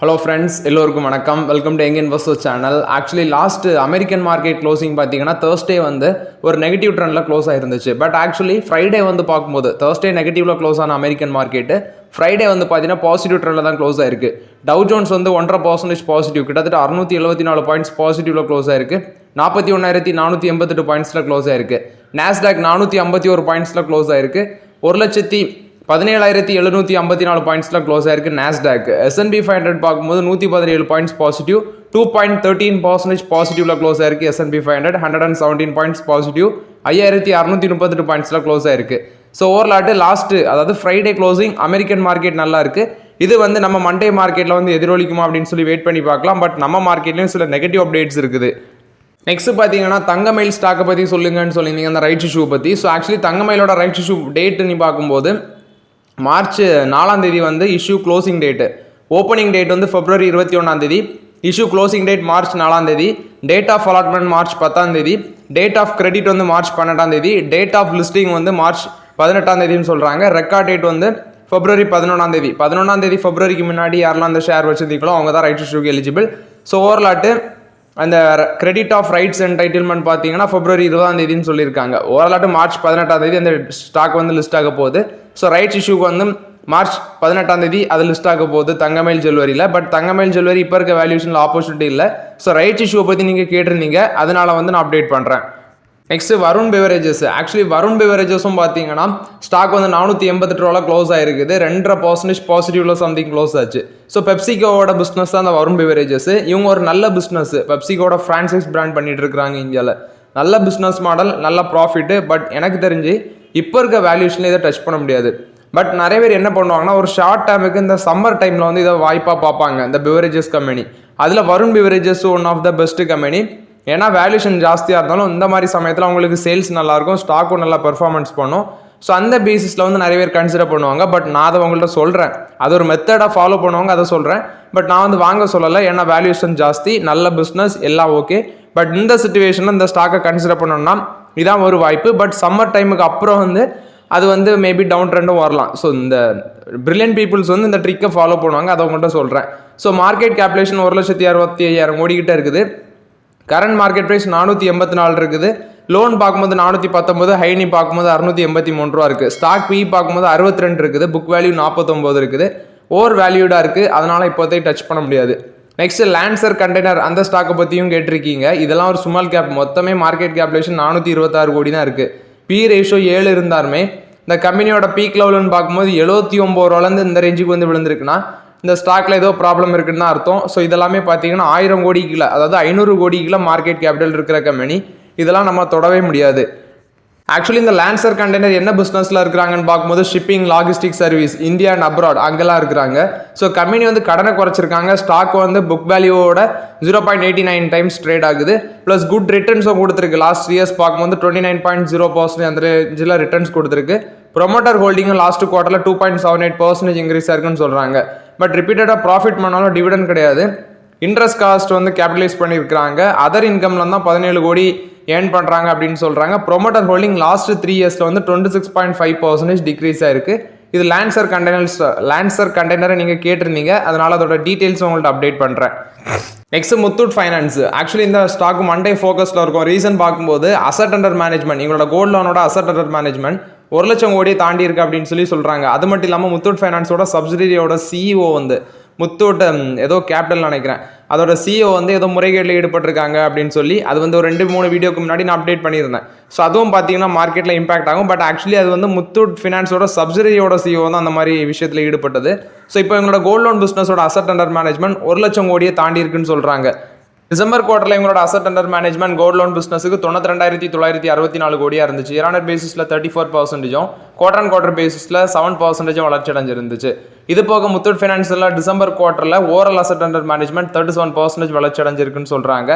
Hello friends, எல்லோருக்கும் வணக்கம். Welcome to young investors channel. Actually last American market closing பார்த்தீங்கன்னா Thursday வந்து ஒரு நெகட்டிவ் ட்ரெண்டில் க்ளோஸ் ஆயிருந்துச்சு. பட் ஆக்சுவலி ஃப்ரைடே வந்து பார்க்கும்போது தேர்ஸ்டே நெகட்டிவ்ல க்ளோஸ் ஆன அமெரிக்கன் மார்க்கெட்டு ஃப்ரைடே வந்து பார்த்தீங்கன்னா பாசிட்டிவ் ட்ரெண்டில் தான் க்ளோஸ் ஆயிருக்கு. டவ் ஜோன்ஸ் வந்து 1.5% பாசிட்டிவ், கிட்டத்தட்ட 674 பாயிண்ட்ஸ் பாசிட்டிவ்ல க்ளோஸ் ஆயிருக்கு. 41,488 பாயிண்ட்ஸில் க்ளோஸ் ஆயிருக்கு. நாஸ்டாக் 451 பாயிண்ட்ஸில் க்ளோஸ் ஆயிருக்கு. 1,17,754 பாயிண்ட்ஸில் க்ளோஸ் ஆயிருக்கு நாஸ்டாக். S&P 500 பார்க்கும்போது 117 பாயிண்ட்ஸ் பாசிட்டிவ், 2.13% பாசிட்டிவ்ல க்ளோஸ் ஆயிருக்கு. S&P 500 117 பாயிண்ட்ஸ் பாசிட்டிவ், 5,638 பாயிண்ட்ஸில் க்ளோஸ் ஆயிருக்கு. ஸோ ஓவர்லாட்டு அதாவது ஃப்ரைடே க்ளோசிங் அமெரிக்கன் மார்க்கெட் நல்லா இருக்கு. இது வந்து நம்ம மண்டே மார்க்கெட்டில் வந்து எதிரொலிக்குமா அப்படின்னு சொல்லி வெயிட் பண்ணி பார்க்கலாம். பட் நம்ம மார்க்கெட்லேயும் சில நெகட்டிவ் அப்டேட்ஸ் இருக்குது. நெக்ஸ்ட் பார்த்தீங்கன்னா தங்கமயில் ஸ்டாக்கை பற்றி சொல்லுங்கன்னு சொல்லியிருந்தீங்க, அந்த ரைட் இஷ்யூ பற்றி. ஸோ ஆக்சுவலி தங்கமயிலோட ரைட் இஷ்யூ டேட் நீ பார்க்கும்போது மார்ச் 4 வந்து issue closing date. Opening date வந்து February 21, issue closing date March 4, date of allotment March 10, date of credit வந்து March 12, டேட் ஆஃப் லிஸ்டிங் வந்து March 18 சொல்கிறாங்க. ரெக்கார்ட் டேட் வந்து February 11. 11 ஃபெப்ரவரிக்கு முன்னாடி யாரெல்லாம் அந்த ஷேர் வச்சுருந்தீங்களோ அவங்க தான் ரைட் இஷ்யூக்கு எலிஜிபிள். ஸோ ஓவர்லாட்டு அந்த கிரெடிட் ஆஃப் ரைட்ஸ் அண்ட் டைட்டில்மெண்ட் பார்த்தீங்கன்னா February 20 சொல்லியிருக்காங்க. ஓவராலாட்டு March 18 அந்த ஸ்டாக் வந்து லிஸ்ட் ஆக போகுது. ஸோ ரைட்ஸ் இஷ்யூக்கு வந்து March 18 அது லிஸ்ட் ஆக போகுது தங்கமயில் ஜுவல்லரியில். பட் தங்கமயில் ஜுவல்லரி இப்போ இருக்க வேல்யூஷனில் ஆப்பர்ச்சுனிட்டி இல்லை. ஸோ ரைட்ஸ் இஷ்யூவை பற்றி நீங்கள் கேட்டிருந்தீங்க, அதனால வந்து நான் அப்டேட் பண்ணுறேன். Next Varun beverages. Actually Varun பெவரேஜஸும் பார்த்தீங்கன்னா ஸ்டாக் வந்து 488 க்ளோஸ் ஆயிருக்குது. 2.5% பாசிட்டிவ்ல சம்திங் க்ளோஸ் ஆச்சு. ஸோ பெப்சிகோவோட பிஸ்னஸ் தான் அந்த வருண் பெவரேஜஸ். இவங்க ஒரு நல்ல பிஸ்னஸ், பெப்சிகோட ஃப்ரான்ச்சைஸ் பிராண்ட் பண்ணிட்டு இருக்காங்க இந்தியாவில். நல்ல பிஸ்னஸ் மாடல், நல்ல ப்ராஃபிட்டு. பட் எனக்கு தெரிஞ்சு இப்போ இருக்க வேல்யூஷனில் இதை டச் பண்ண முடியாது. பட் நிறைய பேர் என்ன பண்ணுவாங்கன்னா ஒரு ஷார்ட் டைமுக்கு இந்த சம்மர் டைமில் வந்து இதை வாய்ப்பாக பார்ப்பாங்க, இந்த பெவரேஜஸ் கம்பெனி. அதில் Varun beverages one of the best company. ஏன்னா வேல்யூஷன் ஜாஸ்தியாக இருந்தாலும் இந்த மாதிரி சமயத்தில் அவங்களுக்கு சேல்ஸ் நல்லாயிருக்கும், ஸ்டாக்கும் நல்லா பெர்ஃபார்மன்ஸ் பண்ணும். ஸோ அந்த பேசிஸில் வந்து நிறைய பேர் கன்சிடர் பண்ணுவாங்க. பட் நான் அதை உங்கள்கிட்ட சொல்கிறேன், அது ஒரு மெத்தடாக ஃபாலோ பண்ணுவாங்க, அதை சொல்கிறேன். பட் நான் வந்து வாங்க சொல்லலை, ஏன்னா வேல்யூஷன் ஜாஸ்தி, நல்ல பிஸ்னஸ், எல்லாம் ஓகே. பட் இந்த சுச்சுவேஷனில் இந்த ஸ்டாக்கை கன்சிடர் பண்ணோம்னா இதான் ஒரு வாய்ப்பு. பட் சம்மர் டைமுக்கு அப்புறம் வந்து அது வந்து மேபி டவுன் ட்ரெண்டும் வரலாம். ஸோ இந்த பிரில்லியன்ட் பீப்புள்ஸ் வந்து இந்த ட்ரிக்கை ஃபாலோ பண்ணுவாங்க, அதை உங்கள்கிட்ட சொல்கிறேன். ஸோ மார்க்கெட் கேப்லேஷன் 1,65,000 கோடிக்கிட்ட இருக்குது. கரண்ட் மார்க்கெட் ப்ரைஸ் 484 இருக்குது. லோன் பார்க்கும்போது 419, ஹைனி பார்க்கும்போது 683 இருக்குது. ஸ்டாக் பி பார்க்கும்போது 62 இருக்குது. புக் வேல்யூ 49 இருக்குது. ஓவர் வேல்யூடாக இருக்குது, அதனால் இப்போதைக்கு டச் பண்ண முடியாது. நெக்ஸ்ட் லான்சர் கண்டெய்னர், அந்த ஸ்டாக்கை பற்றியும் கேட்டிருக்கீங்க. இதெல்லாம் ஒரு ஸ்மால் கேப். மொத்தமே மார்க்கெட் கேப்லேஷன் 426 கோடி தான் இருக்குது. பி ரேஷியோ 7 இருந்தாலுமே இந்த கம்பெனியோட பீக் லெவல்னு பார்க்கும்போது 79 ரூபாலேருந்து இந்த ரேஞ்சுக்கு வந்து விழுந்திருக்குன்னா இந்த ஸ்டாக்ல ஏதோ ப்ராப்ளம் இருக்குன்னு தான் அர்த்தம். ஸோ இதெல்லாமே பார்த்தீங்கன்னா 1000 கோடிக்குள்ள, அதாவது 500 கோடிக்குள்ள மார்க்கெட் கேபிட்டல் இருக்கிற கம்பெனி. இதெல்லாம் நம்ம தொடவே முடியாது. ஆக்சுவலி இந்த லான்சர் கண்டெய்னர் என்ன பிஸ்னஸில் இருக்கிறாங்கன்னு பார்க்கும்போது shipping, logistic service, India and abroad அங்கெல்லாம் இருக்கிறாங்க. ஸோ கம்பெனி வந்து கடனை குறைச்சிருக்காங்க. ஸ்டாக் வந்து புக் வேல்யூவோட 0.89 டைம்ஸ் ட்ரேட் ஆகுது. ப்ளஸ் குட் ரிட்டர்ன்ஸும் கொடுத்துருக்கு. லாஸ்ட் இயர்ஸ் பார்க்கும்போது 29.0% அந்த ரேஞ்சில் ரிட்டர்ன்ஸ் கொடுத்துருக்கு. ப்ரொமோட்டர் ஹோல்டிங்கும் லாஸ்ட் குவார்ட்டரில் 2.78% இன்க்ரீஸ் ஆயிருக்குன்னு சொல்கிறாங்க. பட் ரிப்பீட்டடாக ப்ராஃபிட் பண்ணாலும் டிவிடெண்ட் கிடையாது. இன்ட்ரெஸ்ட் காஸ்ட் வந்து கேபிட்டலைஸ் பண்ணியிருக்கிறாங்க. அதர் இன்கம்ல தான் 17 கோடி ஏர்ன் பண்ணுறாங்க அப்படின்னு சொல்கிறாங்க. ப்ரொமோட்டர் ஹோல்டிங் லாஸ்ட் 3 இயர்ஸில் வந்து 26.5% டிக்ரீஸ் ஆயிருக்கு. இது லான்சர் கண்டெய்னரை நீங்கள் கேட்டிருந்தீங்க, அதனால் அதோட டீட்டெயில்ஸ் உங்கள்கிட்ட அப்டேட் பண்ணுறேன். Next Muthoot finance. ஆக்சுவலி இந்த ஸ்டாக் மண்டே ஃபோக்கஸில் இருக்கும். ரீசன் பார்க்கும்போது அசட் அண்டர் மேனேஜ்மெண்ட், எங்களோட கோல்ட் லோனோட அசட் அண்டர் மேனேஜ்மெண்ட் 1 லட்சம் கோடியை தாண்டி இருக்கு அப்படின்னு சொல்கிறாங்க. அது மட்டும் இல்லாமல் முத்தூட் ஃபைனான்ஸோட சப்சிடரியோட சிஇஓ வந்து முத்தூட் ஏதோ கேபிட்டல் நினைக்கிறேன், அதோட சிஇஓ வந்து ஏதோ முறைகேட்டில் ஈடுபட்டிருக்காங்க அப்படின்னு சொல்லி அது வந்து ஒரு 2-3 வீடியோக்கு முன்னாடி நான் அப்டேட் பண்ணியிருந்தேன். ஸோ அதுவும் பார்த்தீங்கன்னா மார்க்கெட்டில் இம்பாக்ட் ஆகும். பட் ஆக்சுவலி அது வந்து முத்தூட் ஃபினான்ஸோட சப்சிடரியோட சிஇஓ தான் அந்த மாதிரி விஷயத்தில் ஈடுபட்டது. ஸோ இப்போ எங்களோட கோல்ட் லோன் பிஸ்னஸோட அசட் அண்டர் மேனேஜ்மெண்ட் 1 லட்சம் கோடியை தாண்டி இருக்குன்னு சொல்கிறாங்க. டிசம்பர் குவார்ட்டரில் எங்களோட asset under management gold loan பிஸ்னஸுக்கு 92,964 கோடியாக இருந்துச்சு. இயர் பேசிஸில் 34%, குவார்டர் அண்ட் குவார்டர் பேசிஸில் 7% வளர்ச்சி அடைஞ்சிருந்துச்சு. இது போக முத்தூட் ஃபைனான்ஸில் டிசம்பர் குவார்ட்டரில் ஓவரால் அசட் அண்டர் மேனேஜ்மெண்ட் 37% வளர்ச்சி அடைஞ்சிருக்குன்னு சொல்கிறாங்க.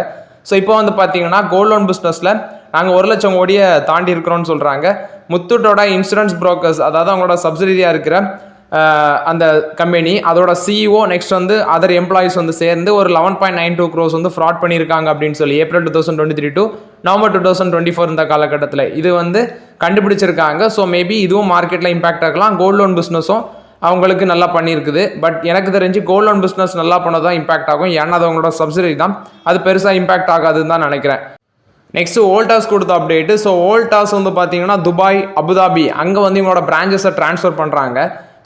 ஸோ இப்போ வந்து பார்த்தீங்கன்னா கோல்ட் லோன் பிஸ்னஸில் நாங்கள் 1 லட்சம் கோடியை தாண்டி இருக்கிறோன்னு சொல்கிறாங்க. முத்தூட்டோட இன்சூரன்ஸ் புரோக்கர்ஸ், அதாவது அவங்களோட சப்சிடரியாக இருக்கிற அந்த கம்பெனி, அதோட சிஇஓ, நெக்ஸ்ட் வந்து அதர் எம்ப்ளாயிஸ் வந்து சேர்ந்து ஒரு 11.92 crores வந்து ஃப்ராட் பண்ணியிருக்காங்க அப்படின்னு சொல்லி ஏப்ரல் 2023 டு நவம்பர் 2024 இந்த காலகட்டத்தில் இது வந்து கண்டுபிடிச்சிருக்காங்க. ஸோ மேபி இதுவும் மார்க்கெட்டில் இம்பாக்ட் ஆகலாம். கோல்ட் லோன் பிஸ்னஸும் அவங்களுக்கு நல்லா பண்ணியிருக்குது. பட் எனக்கு தெரிஞ்சு கோல்ட் லோன் பிஸ்னஸ் நல்லா பண்ணதான் இம்பாக்ட் ஆகும். ஏன்னா அது அவங்களோட சப்சிடரி தான், அது பெருசாக இம்பாக்ட் ஆகாதுன்னு தான் நினைக்கிறேன். நெக்ஸ்ட் வோல்டாஸ் கொடுத்த அப்டேட்டு. ஸோ வோல்டாஸ் வந்து பார்த்தீங்கன்னா துபாய், அபுதாபி அங்கே வந்து இவங்களோட பிரான்ச்சஸை ட்ரான்ஸ்ஃபர் பண்ணுறாங்க.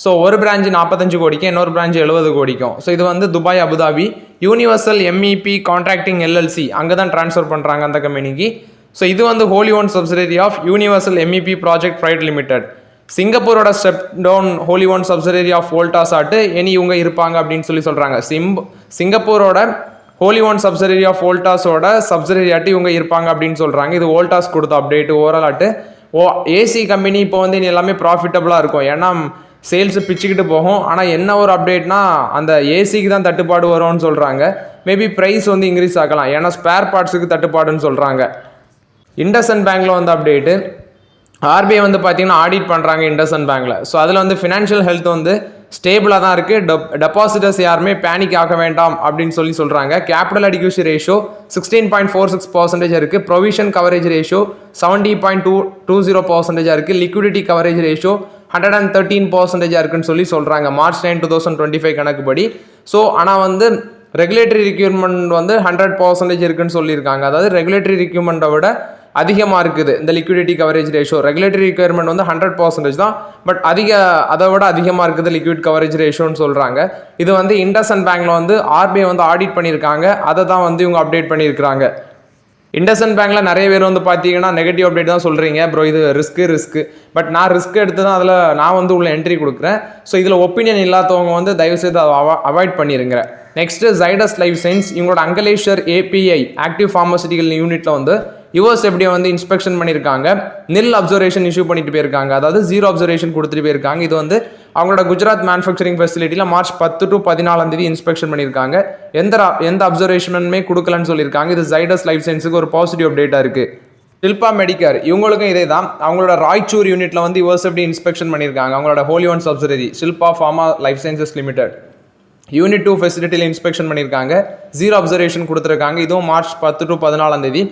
ஸோ ஒரு பிரான்ச்சு 45 கோடிக்கும், இன்னொரு பிரான்ச்சு 70 கோடிக்கும். ஸோ இது வந்து Dubai, Abu Dhabi. Universal MEP contracting LLC அங்கே தான் ட்ரான்ஸ்ஃபர் பண்ணுறாங்க அந்த கம்பெனிக்கு. ஸோ இது வந்து wholly owned subsidiary of universal MEP project private limited. சிங்கப்பூரோட step down wholly owned subsidiary of Voltas ஆட்டு இனி இவங்க இருப்பாங்க அப்படின்னு சொல்கிறாங்க. சிங்கப்பூரோட ஹோலி ஓன் சப்சிடரி ஆஃப் வோல்டாஸோட சப்சிடரி ஆட்டு இவங்க இருப்பாங்க அப்படின்னு சொல்கிறாங்க. இது வோல்டாஸ் கொடுத்த அப்டேட். ஓவரால் ஆட்டு ஏசி கம்பெனி இப்போ வந்து இனி எல்லாமே ப்ராஃபிட்டபுளாக இருக்கும். ஏன்னா சேல்ஸு பிச்சுக்கிட்டு போகும். ஆனால் என்ன ஒரு அப்டேட்னா அந்த ஏசிக்கு தான் தட்டுப்பாடு வரும்னு சொல்கிறாங்க. மேபி ப்ரைஸ் வந்து இன்க்ரீஸ் ஆகலாம், ஏன்னா ஸ்பேர் பார்ட்ஸுக்கு தட்டுப்பாடுன்னு சொல்கிறாங்க. இண்டஸ்இண்ட் பேங்க்கில் வந்து அப்டேட்டு. ஆர்பிஐ வந்து பார்த்தீங்கன்னா ஆடிட் பண்ணுறாங்க இண்டஸ்இண்ட் பேங்க்கில். ஸோ அதில் வந்து ஃபினான்ஷியல் ஹெல்த் வந்து ஸ்டேபிளாக தான் இருக்குது. டெபாசிட்டர்ஸ் யாருமே பேனிக் ஆக வேண்டாம் அப்படின்னு சொல்கிறாங்க. கேபிட்டல் அடிக்யூசி ரேஷியோ 16.46% இருக்குது. ப்ரொவிஷன் கவரேஜ் ரேஷியோ 70.20% இருக்குது. லிக்விடிட்டி கவரேஜ் ரேஷியோ 113% இருக்குன்னு சொல்கிறாங்க March 9, 2025 கணக்குப்படி. ஸோ ஆனால் வந்து ரெகுலேட்டரி ரிக்யூர்மெண்ட் வந்து 100% இருக்குன்னு சொல்லியிருக்காங்க. அதாவது ரெகுலேட்டரி ரிக்யூர்மெண்ட்டை விட அதிகமாக இருக்குது இந்த liquidity coverage ratio. Regulatory requirement வந்து 100% தான், பட் அதை விட அதிகமாக இருக்குது லிக்விட் கவரேஜ் ரேஷியோன்னு சொல்கிறாங்க. இது வந்து இண்டஸ்இண்ட் பேங்க்கில் வந்து ஆர்பிஐ வந்து ஆடிட் பண்ணியிருக்காங்க. அதை தான் வந்து இவங்க அப்டேட் பண்ணியிருக்காங்க. இண்டஸ்இண்ட் பேங்க்கில் நிறைய பேர் வந்து பார்த்தீங்கன்னா நெகட்டிவ் அப்டேட் தான் சொல்கிறீங்க, ப்ரோ இது ரிஸ்க்கு. பட் நான் ரிஸ்க் எடுத்து தான் அதில் நான் வந்து உள்ள என்ட்ரி கொடுக்குறேன். ஸோ இதில் ஒப்பீனியன் இல்லாதவங்க வந்து தயவுசெய்து அதை அவாய்ட் பண்ணிடுங்க. நெக்ஸ்ட்டு ஜைடஸ் லைஃப் சயின்ஸ் இவங்களோட அங்கலேஷர் ஏபிஐ ஆக்டிவ் ஃபார்மசூட்டிக்கல் யூனிட்டில் வந்து யுஎஸ்எஃப்டியை வந்து இன்ஸ்பெக்ஷன் பண்ணியிருக்காங்க. நில் அப்சர்வேஷன் இஷ்யூ பண்ணிட்டு போயிருக்காங்க, அதாவது 0 அப்சர்வேஷன் கொடுத்துட்டு போயிருக்காங்க. இது வந்து அவங்களோட குஜராத் மேனுஃபேக்சரிங் ஃபெசிலிட்டியில் March 10 to 14 இன்ஸ்பெக்ஷன் பண்ணியிருக்காங்க. எந்த அப்சர்வேஷனுமே கொடுக்கலன்னு சொல்லியிருக்காங்க. இது ஜைடஸ் லைஃப் சயின்ஸுக்கு ஒரு பாசிட்டிவ் அப்டேட்டாக இருக்குது. ஷில்பா மெடிக்கேர் இவங்களுக்கும் இதே தான். அவங்களோட ராய்ச்சூர் யூனிட்ல வந்து யுஎஸ்எஃப்டி இன்ஸ்பெக்ஷன் பண்ணியிருக்காங்க. அவங்களோட wholly owned subsidiary Shilpa pharma life sciences limited unit 2 ஃபெசிலிட்டியில் இன்ஸ்பெக்ஷன் பண்ணியிருக்காங்க. 0 அப்சர்வேஷன் கொடுத்துருக்காங்க. இதுவும் March 10 to 14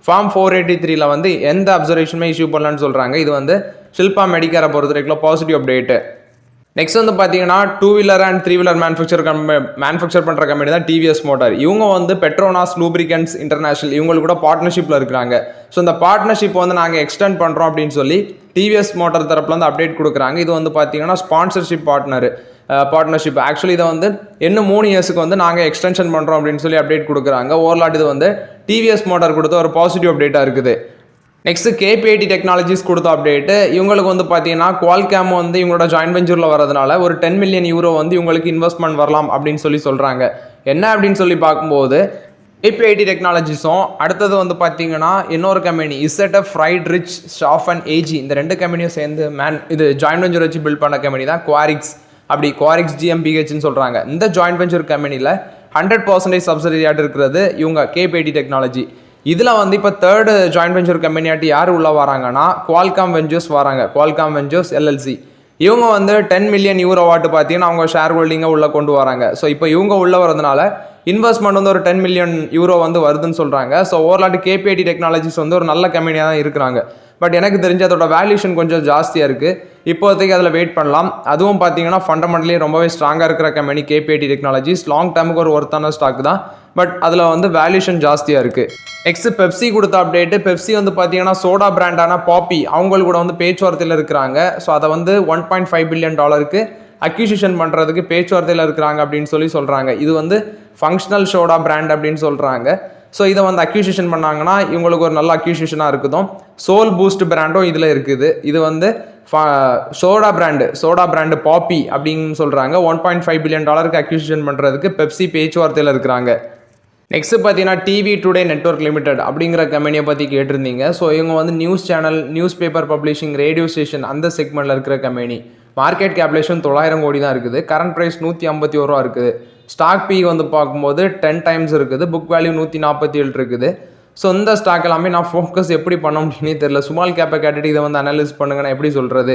ஃபார்ம் 483 வந்து எந்த அப்சர்வேஷனுமே இஷ்யூ பண்ணலான்னு சொல்கிறாங்க. இது வந்து ஷில்பா மெடிக்கேரை பொறுத்த வரைக்கும் பாசிட்டிவ் அப்டேட்டு. நெக்ஸ்ட் வந்து பார்த்தீங்கன்னா 2 வீலர் அண்ட் 3 வீலர் மேனுஃபேக்சர் பண்ணுற கம்பெனி தான் டிவிஎஸ் மோட்டார். இவங்க வந்து பெட்ரோனாஸ் லூப்ரிகன்ட்ஸ் இன்டர்நேஷனல் இவங்களுக்கு கூட பார்ட்னர்ஷிப்பில் இருக்கிறாங்க. ஸோ இந்த பார்ட்னர்ஷிப் வந்து நாங்கள் எக்ஸ்டெண்ட் பண்ணுறோம் அப்படின்னு சொல்லி டிவிஎஸ் மோட்டார் தரப்புல வந்து அப்டேட் கொடுக்குறாங்க. இது வந்து பார்த்தீங்கன்னா ஸ்பான்சர்ஷிப் பார்ட்னர்ஷிப். ஆக்சுவலி இதை வந்து இன்னும் 3 இயர்ஸுக்கு வந்து நாங்கள் எக்ஸ்டென்ஷன் பண்ணுறோம் அப்படின்னு சொல்லி அப்டேட் கொடுக்குறாங்க. ஓவரால் இது வந்து டிவிஎஸ் மோட்டார் கொடுத்த ஒரு பாசிட்டிவ் அப்டேட்டாக இருக்குது. நெக்ஸ்ட் கேபிஐடி டெக்னாலஜிஸ் கொடுத்த அப்டேட்டு. இவங்களுக்கு வந்து பார்த்தீங்கன்னா குவால்காம் வந்து இவங்களோட ஜாயின்ட் வெஞ்சூரில் வரதுனால ஒரு 10 மில்லியன் யூரோ வந்து இவங்களுக்கு இன்வெஸ்ட்மெண்ட் வரலாம் அப்படின்னு சொல்கிறாங்க. என்ன அப்படின்னு சொல்லி பார்க்கும்போது கேபிஐடி டெக்னாலஜிஸும் அடுத்தது வந்து பார்த்தீங்கன்னா இன்னொரு கம்பெனி இசெட்டப் ஃப்ரைட் ரிச் ஷாஃபன் ஏஜி இந்த 2 கம்பெனியும் சேர்ந்து இது ஜாயின்ட் வெஞ்சர் வச்சு பில்ட் பண்ண கம்பெனி தான் குவாரிக்ஸ். அப்படி குவாரிக்ஸ் ஜிஎம்பிஹெச்னு சொல்கிறாங்க. இந்த ஜாயின்ட் வெஞ்சர் கம்பெனியில் 100% சப்சிடியாட் இருக்கிறது இவங்க கேபிஐடி டெக்னாலஜி. இதில் வந்து இப்போ 3rd ஜாயின்ட் வெஞ்சர் கம்பெனியாட்டி யார் உள்ளே வராங்கன்னா குவால்காம் வெஞ்சர்ஸ் வராங்க. குவால்காம் வெஞ்சர்ஸ் எல்எல்சி இவங்க வந்து 10 மில்லியன் யூரோ வாட்டு பார்த்தீங்கன்னா அவங்க ஷேர் ஹோல்டிங்கை உள்ளே கொண்டு வராங்க. ஸோ இப்போ இவங்க உள்ளே வரதுனால இன்வெஸ்ட்மெண்ட் வந்து ஒரு 10 மில்லியன் யூரோ வந்து வருதுன்னு சொல்கிறாங்க. ஸோ ஓவரால் கேபிஐடி டெக்னாலஜிஸ் வந்து ஒரு நல்ல கம்பெனியாக தான் இருக்கிறாங்க. பட் எனக்கு தெரிஞ்ச அதோட வேல்யூஷன் கொஞ்சம் ஜாஸ்தியாக இருக்குது. இப்போதைக்கு அதில் வெயிட் பண்ணலாம். அதுவும் பார்த்தீங்கன்னா ஃபண்டமெண்டலி ரொம்பவே ஸ்ட்ராங்காக இருக்கிற கம்பெனி கேபிஐடி டெக்னாலஜிஸ். லாங் டேர்முக்கு ஒரு ஒர்த்தான ஸ்டாக் தான், பட் அதில் வந்து வேல்யூஷன் ஜாஸ்தியாக இருக்குது. நெக்ஸ்ட் பெப்சி கொடுத்த அப்டேட்டு. பெப்சி வந்து பார்த்தீங்கன்னா சோடா பிராண்டான பாப்பி அவங்களுக்கு கூட வந்து பேச்சுவார்த்தையில் இருக்கிறாங்க. ஸோ அதை வந்து $1.5 பில்லியன் அக்யூசிஷன் பண்ணுறதுக்கு பேச்சுவார்த்தையில் இருக்கிறாங்க அப்படின்னு சொல்கிறாங்க. இது வந்து ஃபங்க்ஷனல் சோடா பிராண்ட் அப்படின்னு சொல்கிறாங்க. ஸோ இதை வந்து அக்யூசிஷன் பண்ணாங்கன்னா இவங்களுக்கு ஒரு நல்ல அக்யூசிஷனாக இருக்குதும். சோல் பூஸ்ட் பிராண்டும் இதில் இருக்குது. இது வந்து சோடா பிராண்டு பாப்பி அப்படின்னு சொல்கிறாங்க. $1.5 பில்லியன் அக்யூசிஷன் பண்ணுறதுக்கு பெப்சி பேச்சுவார்த்தையில் இருக்கிறாங்க. நெக்ஸ்ட் பார்த்தீங்கன்னா டிவி டுடே நெட்வொர்க் லிமிடெட் அப்படிங்கிற கம்பெனியை பற்றி கேட்டிருந்தீங்க. ஸோ இவங்க வந்து news channel, news paper publishing, radio station அந்த செக்மெண்ட்டில் இருக்கிற கம்பெனி. மார்க்கெட் கேப்லேஷன் 900 கோடி தான் இருக்குது. கரண்ட் ப்ரைஸ் 151 ரூபா இருக்குது. ஸ்டாக் பி வந்து பார்க்கும்போது 10 times இருக்குது. புக் வேல்யூ 147 இருக்குது. ஸோ இந்த ஸ்டாக் எல்லாமே நான் ஃபோக்கஸ் எப்படி பண்ண முடியும்னே தெரியல. ஸ்மால் கேப்பை கேட்டுட்டு இதை வந்து அனலைஸ் பண்ணுங்க, நான் எப்படி சொல்கிறது.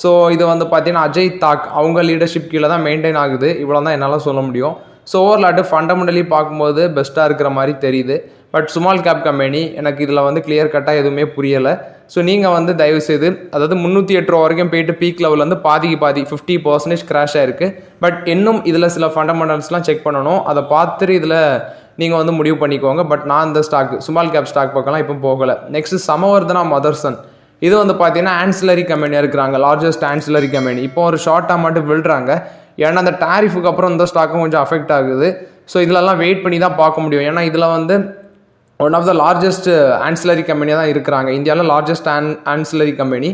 ஸோ இது வந்து பார்த்தீங்கன்னா அஜய் தாக் அவங்க லீடர்ஷிப் கீழே தான் மெயின்டைன் ஆகுது. இவ்வளோ தான் என்னால் சொல்ல முடியும். ஸோ ஓவர்லாட்டு ஃபண்டமெண்டலி பார்க்கும்போது பெஸ்ட்டாக இருக்கிற மாதிரி தெரியுது. பட் ஸ்மால் கேப் கம்பெனி எனக்கு இதில் வந்து கிளியர் கட்டாக எதுவுமே புரியலை. ஸோ நீங்கள் வந்து தயவுசெய்து அதாவது 308 ரூபா வரைக்கும் போயிட்டு பீக் லெவலில் வந்து பாதிக்கு பாதி 50% கிராஷ் ஆகிருக்கு. பட் இன்னும் இதில் சில ஃபண்டமெண்டல்ஸ்லாம் செக் பண்ணணும். அதை பார்த்துட்டு இதில் நீங்கள் வந்து முடிவு பண்ணிக்கோங்க. பட் நான் இந்த ஸ்டாக் ஸ்மால் கேப் ஸ்டாக் பக்கம்லாம் இப்போ போகலை. நெக்ஸ்ட் சமவர்தனா மதர்சன். இது வந்து பார்த்தீங்கன்னா ஆன்சிலரி கம்பெனியாக இருக்கிறாங்க, லார்ஜஸ்ட் ஆன்சிலரி கம்பெனி. இப்போ ஒரு ஷார்ட்டாக மட்டும் விழுறாங்க. ஏன்னா அந்த டாரிஃபுக்கு அப்புறம் இந்த ஸ்டாக்கும் கொஞ்சம் அஃபெக்ட் ஆகுது. ஸோ இதிலெல்லாம் வெயிட் பண்ணி தான் பார்க்க முடியும். ஏன்னா இதில் வந்து one of the largest ancillary கம்பெனியாக தான் இருக்கிறாங்க. இந்தியாவில் லார்ஜஸ்ட் ஆன்சிலரி கம்பெனி.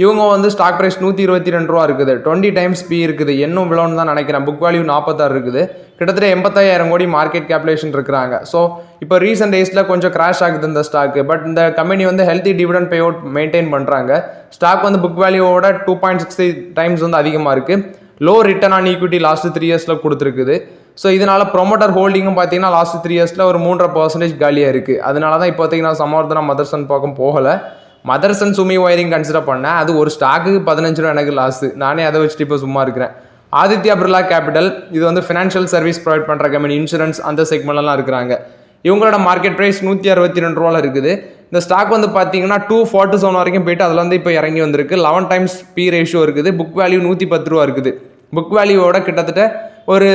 இவங்க வந்து ஸ்டாக் ப்ரைஸ் 122 ரூபா இருக்குது, 20 டைம்ஸ் பி இருக்குது. இன்னும் விழோன்னு தான் நினைக்கிறேன். புக் வேல்யூ 46 இருக்குது. கிட்டத்தட்ட 85,000 கோடி மார்க்கெட் கேபிலேஷன் இருக்கிறாங்க. ஸோ இப்போ ரீசெண்ட் டேஸில் கொஞ்சம் கிராஷ் ஆகுது இந்த ஸ்டாக்கு. பட் இந்த கம்பெனி வந்து healthy dividend pay out maintain பண்ணுறாங்க. ஸ்டாக் வந்து புக் வேல்யூவோட 2.60 டைம்ஸ் வந்து அதிகமாக இருக்குது. Low return on equity last 3 இயர்ஸில் கொடுத்துருக்குது. ஸோ இதனால் ப்ரொமோட்டர் ஹோல்டிங்கும் பார்த்தீங்கன்னா லாஸ்ட் 3 இயர்ஸில் ஒரு 3.5% காலியாக இருக்குது. அதனால தான் இப்போதைக்கு நான் சமவர்தனா மதர்சன் பக்கம் போகலை. மதர்சன் சுமி ஒயரிங் கன்சிடர் பண்ணேன். அது ஒரு ஸ்டாக்குக்கு 15 ரூபா எனக்கு லாஸு. நானே அதை வச்சுட்டு இப்போ சும்மா இருக்கிறேன். ஆதித்யா பிர்லா கேபிட்டல், இது வந்து ஃபினான்ஷியல் சர்வீஸ் ப்ரொவைட் பண்ணுற கம்பெனி, இன்சூரன்ஸ் அந்த செக்மெண்ட்லாம் இருக்கிறாங்க. இவங்களோட மார்க்கெட் ப்ரைஸ் 162 ரூபாவில் இருக்குது. இந்த ஸ்டாக் வந்து பார்த்தீங்கன்னா 247 வரைக்கும் போயிட்டு அதில் வந்து இப்போ இறங்கி வந்திருக்கு. 11 டைம்ஸ் பி ரேஷியோ இருக்குது. புக் வேல்யூ 110 ரூபா இருக்குது. புக் வேல்யூவோட கிட்டத்தட்ட ஒரு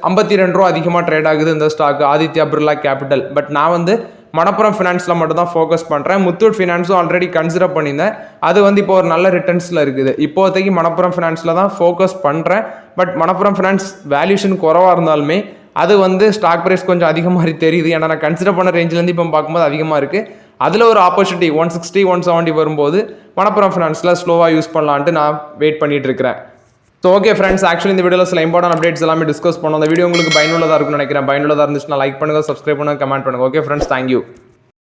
52 ரூபா அதிகமாக ட்ரேட் ஆகுது இந்த stock Aditya Birla capital. But நான் வந்து மணப்புரம் ஃபினான்ஸில் மட்டும் தான் ஃபோக்கஸ் பண்ணுறேன். முத்தூட் ஃபினான்ஸும் ஆல்ரெடி கன்சிடர் பண்ணியிருந்தேன். அது வந்து இப்போ ஒரு நல்ல ரிட்டர்ன்ஸில் இருக்குது. இப்போதைக்கு மணப்புரம் ஃபினான்ஸில் தான் ஃபோக்கஸ் பண்ணுறேன். பட் மணப்புரம் ஃபினான்ஸ் வேல்யூஷன் குறவாக இருந்தாலுமே அது வந்து ஸ்டாக் ப்ரைஸ் கொஞ்சம் அதிகமாக தெரியுது. ஏன்னா நான் கன்சிடர் பண்ண ரேஞ்சிலேருந்து இப்போ பார்க்கும்போது அதிகமாக இருக்குது. அதில் ஒரு ஆப்பர்ச்சுனிட்டி 160 170 வரும்போது மணப்புரம் ஃபினான்ஸில் ஸ்லோவாக யூஸ் பண்ணலான்ட்டு நான் வெயிட் பண்ணிட்டு இருக்கிறேன். ஸோ ஓகே ஃப்ரெண்ட்ஸ், ஆக்சுவலி இந்த வீடியோவில் சில இம்பார்ட்டன்ட் அப்டேட்ஸ் எல்லாமே டிஸ்கஸ் பண்ணோம். அந்த வீடியோ உங்களுக்கு பயனுள்ளதாக இருக்கும்னு நினைக்கிறேன். பயனுள்ளதாக இருந்துச்சுன்னா லைக் பண்ணுங்கள், சப்ஸ்கிரைப் பண்ணுங்கள், கமெண்ட் பண்ணுங்கள். Okay friends, thank you.